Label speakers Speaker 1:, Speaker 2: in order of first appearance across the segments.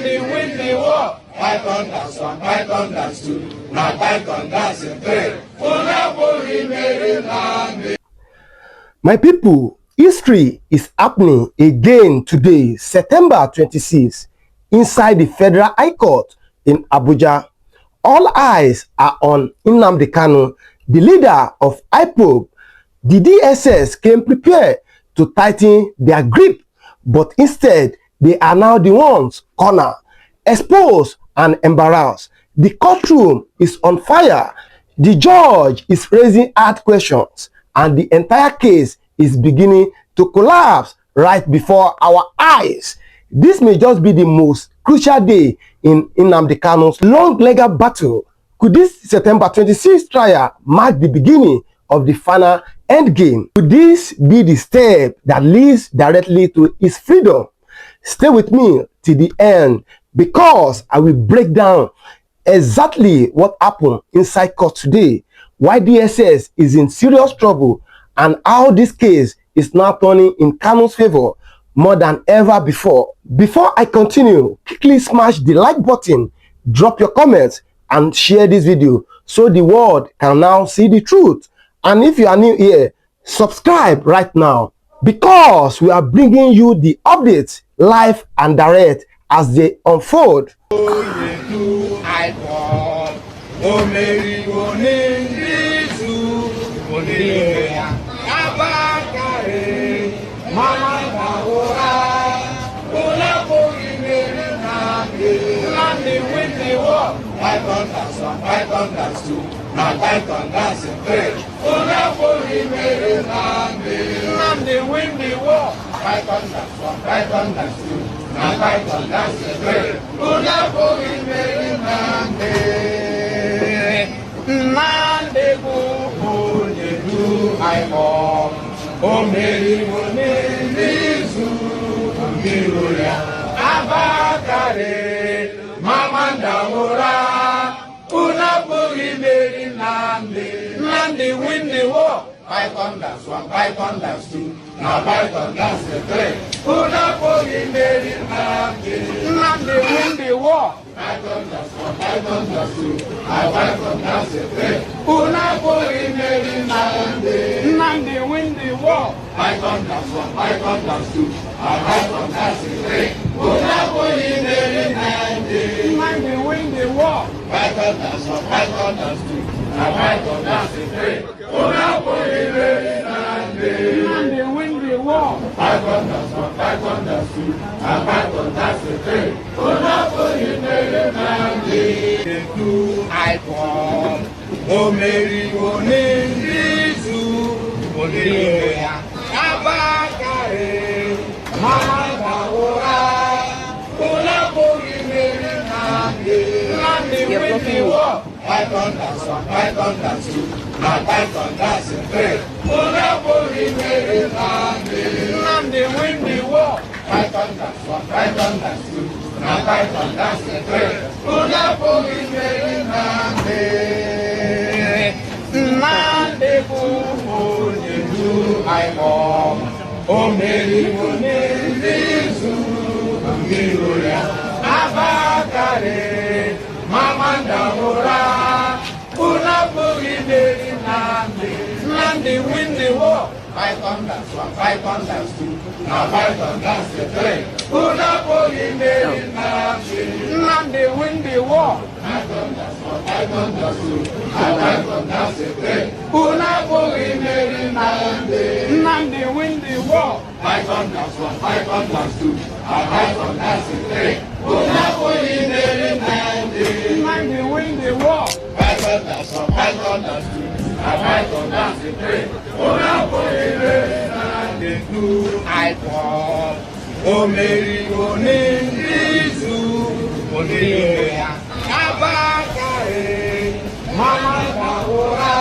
Speaker 1: Nnamdi win the war. Python that's one, Python that's two. Now Python that's a three.
Speaker 2: My people, history is happening again today, September 26, inside the Federal High Court in Abuja. All eyes are on Nnamdi Kanu, the leader of IPOB. The DSS came prepared to tighten their grip, but instead they are now the ones cornered, exposed and embarrassed. The courtroom is on fire. The judge is raising hard questions, and the entire case is beginning to collapse right before our eyes. This may just be the most crucial day in Nnamdi Kanu's long legal battle. Could this September 26th trial mark the beginning of the final endgame? Could this be the step that leads directly to his freedom? Stay with me till the end, because I will break down exactly what happened inside court today, why DSS is in serious trouble, and how this case is now turning in Kanu's favor more than ever before. Before I continue, quickly smash the like button, drop your comments, and share this video so the world can now see the truth. And if you are new here, subscribe right now, because we are bringing you the updates live and direct as they unfold.
Speaker 1: Python that's one, Python that's two. Now Python that's a three. Nnamdi win the war. Python that's one, Python that's two. Now Python that's a three. Nnamdi go do IPOB. Oh Mary Nizu Miruya Abakare. Mama Ndamura, Unapuri Mary Nnamdi win the war. Python that's one, Python that's two. Now Python that's the three. Unapuri Mary Nnamdi win the war. Python that's one, Python that's two. Now Python that's the three. Unapuri Mary Nnamdi win the war. Python that's one, Python that's two. Now Python that's the three. Unapuri Mary Nnamdi win the war. Python that's one, Python that's two. Now Python that's the three. Unapuri Mary Nnamdi win the war. Python that's one, Python that's two. Now Python that's the three. Unapuri Mary Nnamdi do IPOB. Oh Mary Nizu Miruya Abakare. Mama Ndamura. Nnamdi win the war. Python that's one, Python that's two. Now Python that's a three. Unapuri Mary Nnamdi win the war. Python that's one, Python that's two. Now Python that's the three. Unapuri Mary Nnamdi go do IPOB. Oh Mary Nizu Miruya Abakare. Mama Ndamura, Unapuri Mary Nnamdi win the war. Python that's one, Python that's two. Now Python that's the three. Unapuri Mary Nnamdi win the war. Python that's one, Python that's two. Now Python that's the three. Unapuri Mary Nnamdi win the war. Python that's one, Python that's two. Now Python that's the three. Unapuri Mary Nnamdi win the war. Python that's one, Python that's two. Now Python that's the three. Unapuri Mary Nnamdi do IPOB. Oh Mary Nizu Miruya Abakare. Mama Ndamura.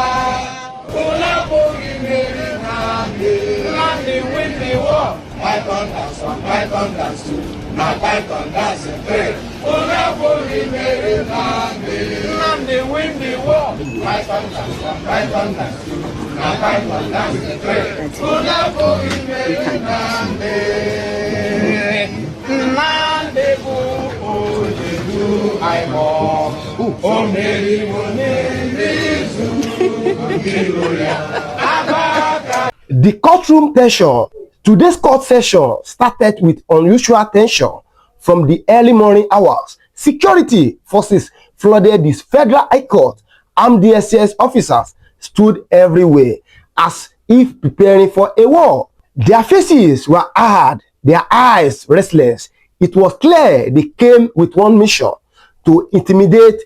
Speaker 1: Unapuri Mary Nnamdi win the war. Python that's one, Python that's two. Now Python that's a three. Unapuri Mary Nnamdi win the war. Python that's one, Python that's two. Now Python that's the three. Unapuri Mary Nnamdi go IPOB.
Speaker 2: The courtroom tension. Today's court session started with unusual tension from the early morning hours. Security forces flooded this federal high court. Armed DSS officers stood everywhere as if preparing for a war. Their faces were hard, their eyes restless. It was clear they came with one mission: to intimidate,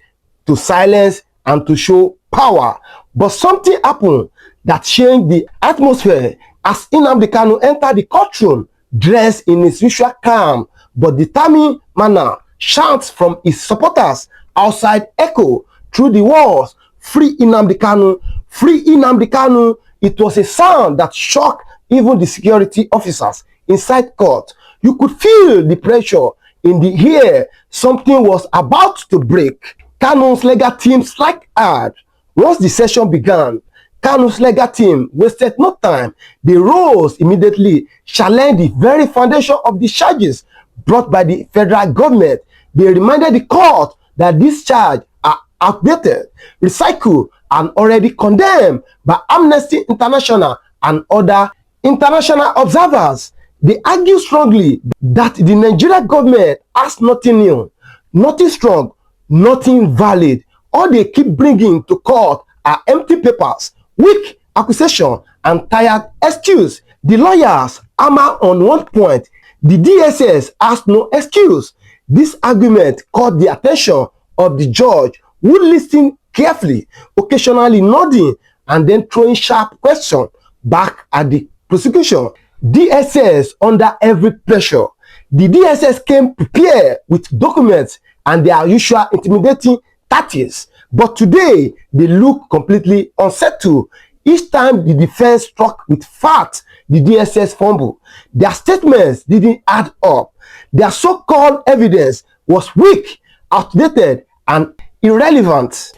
Speaker 2: to silence, and to show power. But something happened that changed the atmosphere as Nnamdi Kanu entered the courtroom dressed in his usual calm but determined manner. Shouts from his supporters outside echo through the walls, "Free Nnamdi Kanu! Free Nnamdi Kanu!" It was a sound that shocked even the security officers inside court. You could feel the pressure in the air. Something was about to break. Kanu's legal team struck hard. Once the session began, Kanu's legal team wasted no time. They rose immediately, challenged the very foundation of the charges brought by the federal government. They reminded the court that these charges are outdated, recycled, and already condemned by Amnesty International and other international observers. They argue strongly that the Nigerian government has nothing new, nothing strong, nothing valid. All they keep bringing to court are empty papers, weak accusation, and tired excuse. The lawyers hammer on one point: the DSS has no excuse. This argument caught the attention of the judge, who listened carefully, occasionally nodding and then throwing sharp questions back at the prosecution. DSS under every pressure. The DSS came prepared with documents and their usual intimidating tactics. But today, they look completely unsettled. Each time the defense struck with facts, the DSS fumbled. Their statements didn't add up. Their so-called evidence was weak, outdated, and irrelevant.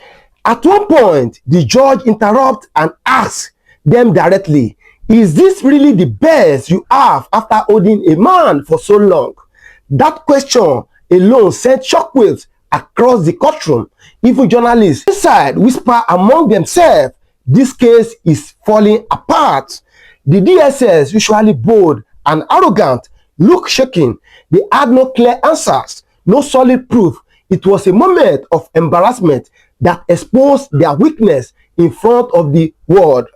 Speaker 2: At one point, the judge interrupted and asked them directly, "Is this really the best you have after holding a man for so long?" That question alone sent shockwaves across the courtroom. Even journalists inside whisper among themselves, "This case is falling apart." The DSS, usually bold and arrogant, looked shaking. They had no clear answers, no solid proof. It was a moment of embarrassment that exposed their weakness in front of the world.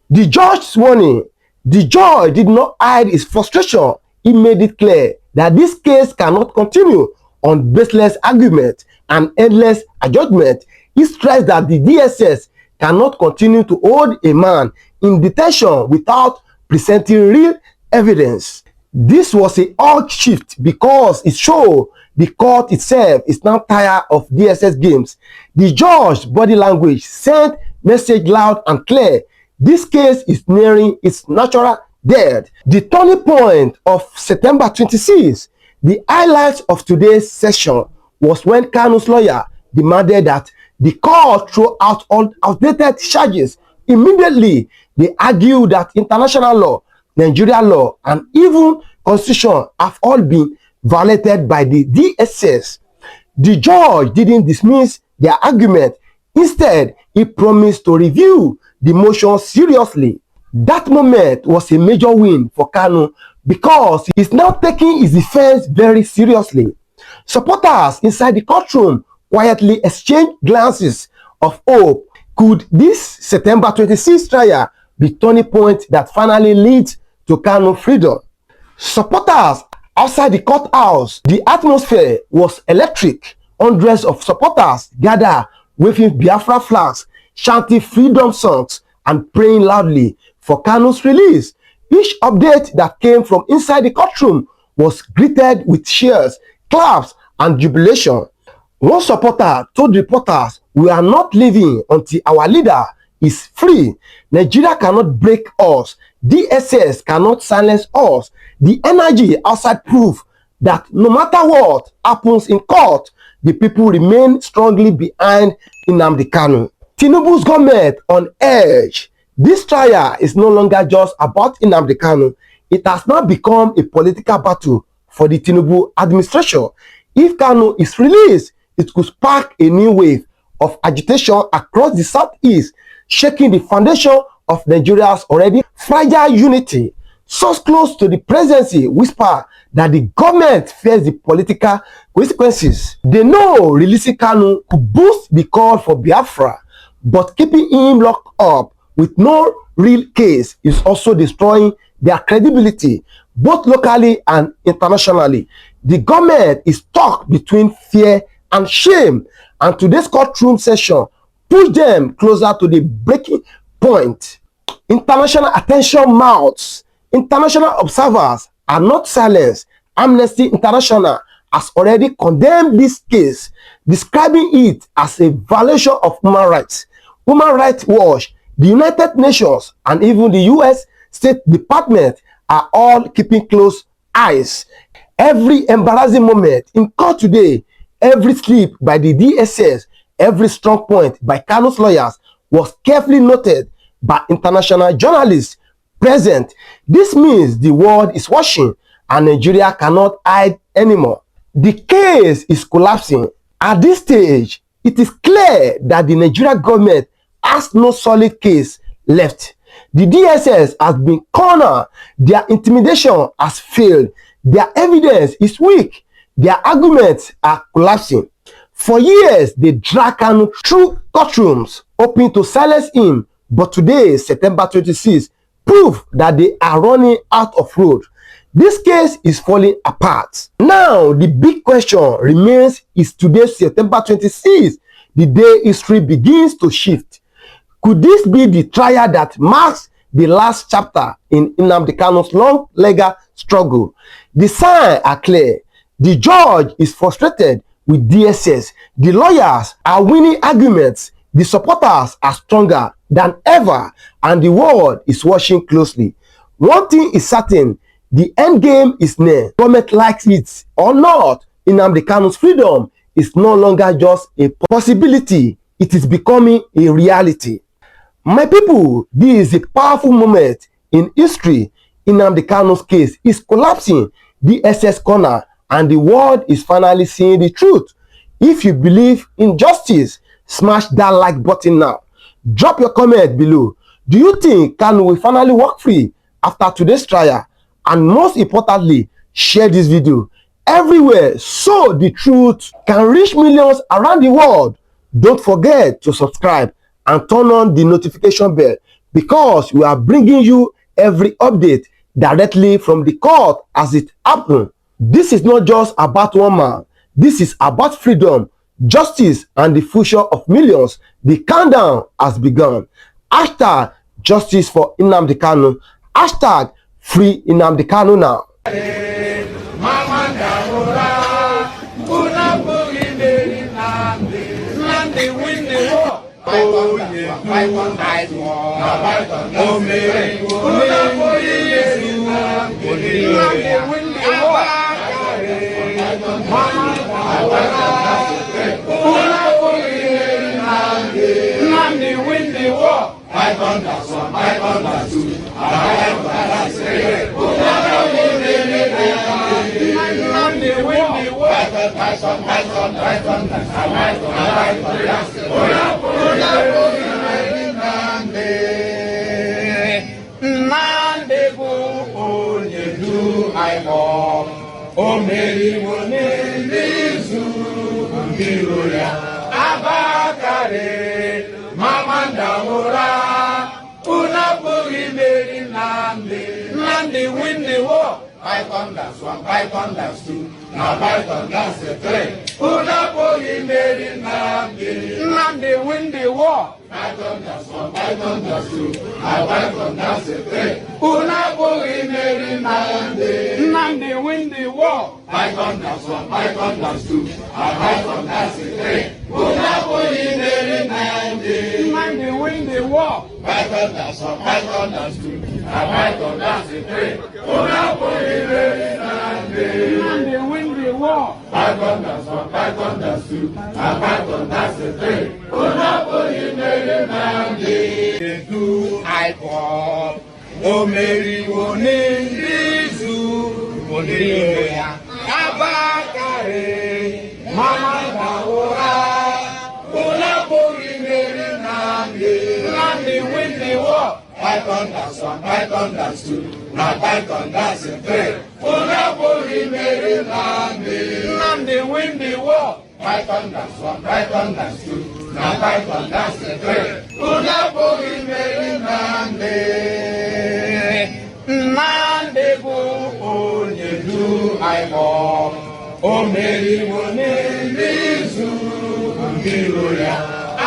Speaker 2: The judge's warning. The judge did not hide his frustration. He made it clear that this case cannot continue on baseless argument and endless adjustment. He stressed that the DSS cannot continue to hold a man in detention without presenting real evidence. This was a hard shift because it showed the court itself is now tired of DSS games. The judge's body language sent message loud and clear: this case is nearing its natural death. The turning point of September 26, the highlight of today's session, was when Kanu's lawyer demanded that the court throw out all outdated charges immediately. They argued that international law, Nigerian law, and even constitution have all been violated by the DSS. The judge didn't dismiss their argument. Instead, he promised to review the motion seriously. That moment was a major win for Kanu because he's now taking his defense very seriously. Supporters inside the courtroom quietly exchanged glances of hope. Could this September 26th trial be turning point that finally leads to Kanu freedom? Supporters outside the courthouse, the atmosphere was electric. Hundreds of supporters gathered, waving Biafra flags, chanting freedom songs, and praying loudly for Kanu's release. Each update that came from inside the courtroom was greeted with cheers, claps, and jubilation. One supporter told reporters, "We are not leaving until our leader is free. Nigeria cannot break us. DSS cannot silence us." The energy outside proved that no matter what happens in court, the people remain strongly behind Nnamdi Kanu. Tinubu's government on edge. This trial is no longer just about Nnamdi Kanu. It has now become a political battle for the Tinubu administration. If Kanu is released, it could spark a new wave of agitation across the southeast, shaking the foundation of Nigeria's already fragile unity. Source close to the presidency whisper that the government fears the political consequences. They know releasing Kanu could boost the call for Biafra, but keeping him locked up with no real case is also destroying their credibility, both locally and internationally. The government is stuck between fear and shame, and today's courtroom session pushed them closer to the breaking point. International attention mounts. International observers are not silenced. Amnesty International has already condemned this case, describing it as a violation of human rights. Human Rights Watch, the United Nations, and even the U.S. State Department are all keeping close eyes. Every embarrassing moment in court today, every slip by the DSS, every strong point by Kanu's lawyers was carefully noted by international journalists present. This means the world is watching and Nigeria cannot hide anymore. The case is collapsing. At this stage, it is clear that the Nigerian government has no solid case left. The DSS has been cornered. Their intimidation has failed. Their evidence is weak. Their arguments are collapsing. For years, they dragged Kanu through courtrooms, hoping to silence him. But today, September 26, prove that they are running out of road. This case is falling apart. Now, the big question remains, is today, September 26, the day history begins to shift? Could this be the trial that marks the last chapter in Nnamdi Kanu's long legal struggle? The signs are clear. The judge is frustrated with DSS. The lawyers are winning arguments. The supporters are stronger than ever, and the world is watching closely. One thing is certain, the end game is near. Government likes it or not, Nnamdi Kanu's freedom is no longer just a possibility. It is becoming a reality. My people, this is a powerful moment in history. Nnamdi Kanu's case is collapsing. The SS corner, and the world is finally seeing the truth. If you believe in justice, smash that like button now. Drop your comment below. Do you think Kanu will finally walk free after today's trial? And most importantly, share this video everywhere so the truth can reach millions around the world. Don't forget to subscribe and turn on the notification bell, because we are bringing you every update directly from the court as it happens. This is not just about one man. This is about freedom, justice, and the future of millions. The countdown has begun. Hashtag justice for Nnamdi Kanu. Hashtag free Nnamdi Kanu now.
Speaker 1: Nnamdi win the war. Python that's one, Python that's two. Now Python that's the three. Unapoli made Nnamdi. Nnamdi win the war. Python that's one, Python that's two. Now Python that's the three. Unapoli made Nnamdi. Nnamdi win the war. Python that's one, Python that's two. Now Python that's the three. Unapoli made Nnamdi. Nnamdi win the war. Python that's one, Python that's two. Now Python that's the three. Unapoli made Nnamdi. Nnamdi win the war. Python that's one, Python that's two. Now Python that's the three. Unapoli made Nnamdi. Do IPOB. O Mary Wonindizu. Abakare. Mama Daora. Python that's 1, Python that's 2, now Python that's 3. Unaburi Mary Nnamdi. Nnamdi win the war. Python that's 1, Python that's 2, now Python that's 3. Unaburi Mary Nnamdi. Nnamdi bu onyedu IPOB. O Mary Moni Nizu Mbiroya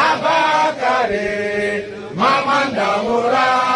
Speaker 1: Abakare Mamanda Mura